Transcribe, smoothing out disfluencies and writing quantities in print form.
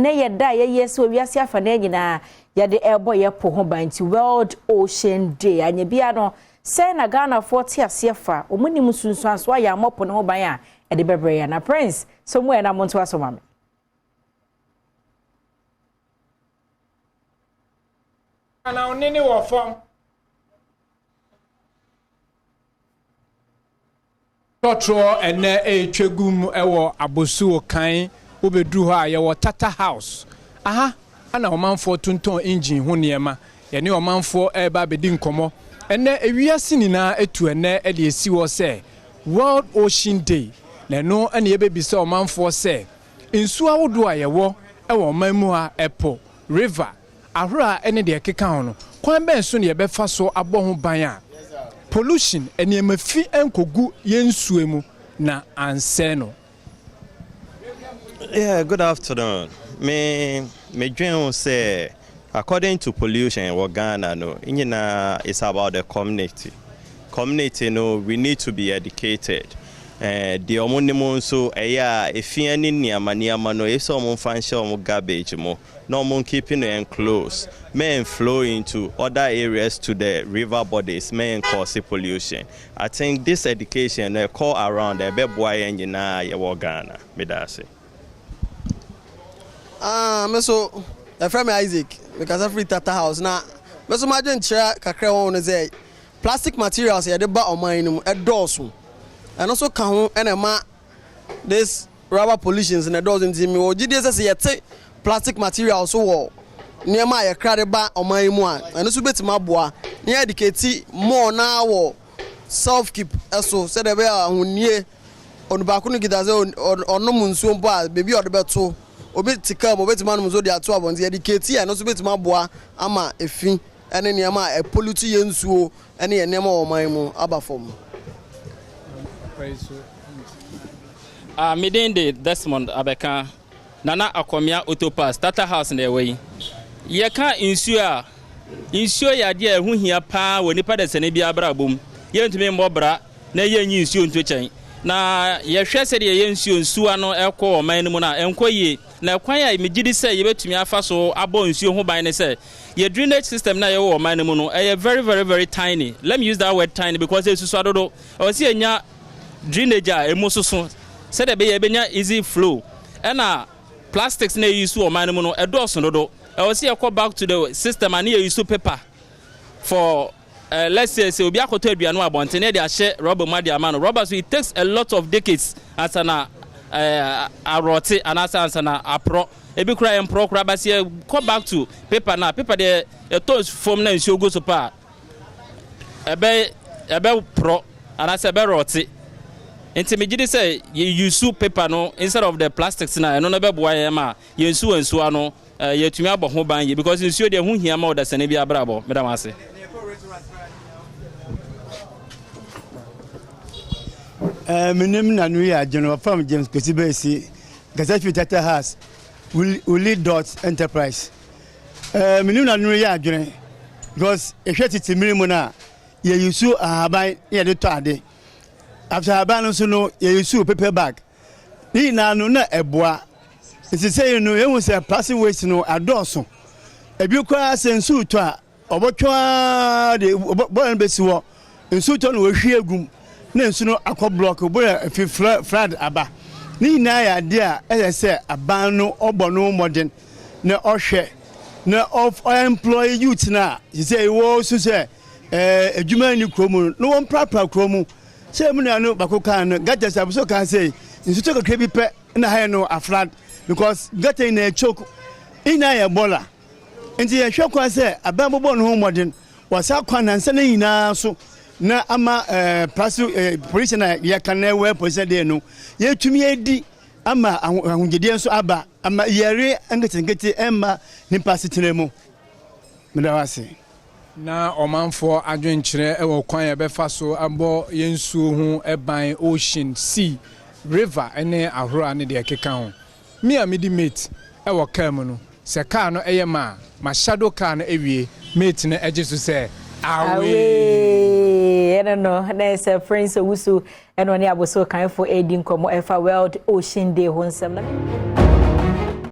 ene ye da ye so wiase afa na nyina ye de ebo ye po ho ban ti World Ocean Day anya bia no say na Ghana 40 asefa omunim sunsuan so ya mopo ne ho ban a e de bebre ya na Prince so mu e na monto asoma me ana onene wo fam Trotro ene twegum ewo abosu okan obedu ho a ye wo Tata House aha ana omanfo tonton engine ho niema ye ne omanfo eba bedi nkomo ene ewiase nina etu ene e de esi wo se World Ocean Day na no ene ye bebisa omanfo se nsu awodo a ye wo ewo omanmu a epo river ahura ene de keka ho no kwan ben so ne ye befa so abo ho ban a pollution ene mafi enkogu yensuemu na anseno. Yeah, good afternoon. Me dream say according to pollution in Ghana no it's about the community. Community no we need to be educated. The omonimo so if any niama no if some function garbage mo no mon keeping it close may flow into other areas to the river bodies may cause pollution. I think this education call around the beboy engineer ya Ghana me that say. So a friend Isaac because I free Tata House now. Me so imagine chair kakra won say plastic materials here dey ba o man no e doorso. And also can and this rubber pollutions in the doors in me or GDS say plastic materials so near my credit bar on my one and also bet my boy near educate more now self keep so said the way on the back or no moon so bad baby or the better obit to come obet man so there 2 ones educate and also bet my boy ama a fin and then yama a pollution so any name or my aba form. Midday Desmond Abeka Nana Akomia Autopass Tata House in the way. Ye can't insure ya dear who here pa when you put a senebia brabum. Yen to me more bra, na yen use you to chain. Na ye share said ye yen suano elko or manimuna enquire. Now, quite immediately say you bet to me a faso abon you who by and say your drainage system na your manimuno a very tiny. Let me use that word tiny because it's so I or see a drainage a moso said a benya easy flow and plastics na use or manimuno a dozen do I will see a call back to the system and here use paper for let's say so be a hotel be no about they share rubber madia man rubber so it takes a lot of decades as an a rote and as an a pro e be cry and pro crab say come back to paper now paper the toast form na show go so pa e be pro and as a be rote intimidate say you use paper no instead of the plastics na no be boy ma you use ano you tumi abo ho ban ye because you dey hu hia ma o da sene bi abrabo madam ase Minim na nuya general farm James Kosibesi Gazafi Tata House Uli Dot Enterprise minim na nuya adwene because e hweti timiri na ye yusu ahaban ye de tade after ahaban so no ye yusu paper bag ni na no na eboa iti say no ye hu say plastic waste no adoso ebi kwa sensu to a obotwa de bo besi wo nsu to no wo hwie agum na nsu no akọ block bo flood aba ni na ya de a say aban no obono modern na ohwe na of employ youth na say wo so say adwuma ni kromu no won prapra kromu say mu na no bakokan no gata sabuso kan say nsu to kakra bi pe na ha no afrad because gata na choke ina ya bola nti ya hwekwa say aban bobo no modern wasa kwana nsa na ina so na ama police na ya kan we police dey no ye tumi edi ama ahungede nso aba ama yare angete emma nipa sitiremu medawase na omanfo adwenkyere e wo kwan ya befa so abo yensuo hu eban ocean sea river ene ahora ne de keka ho me a medi mate e wo kam no se car no eye ma shadow car no ewie mate ne eje so se awe no there's a Prince Owusu and on ya so kind for aiding komo efa World Ocean Day ho nsem na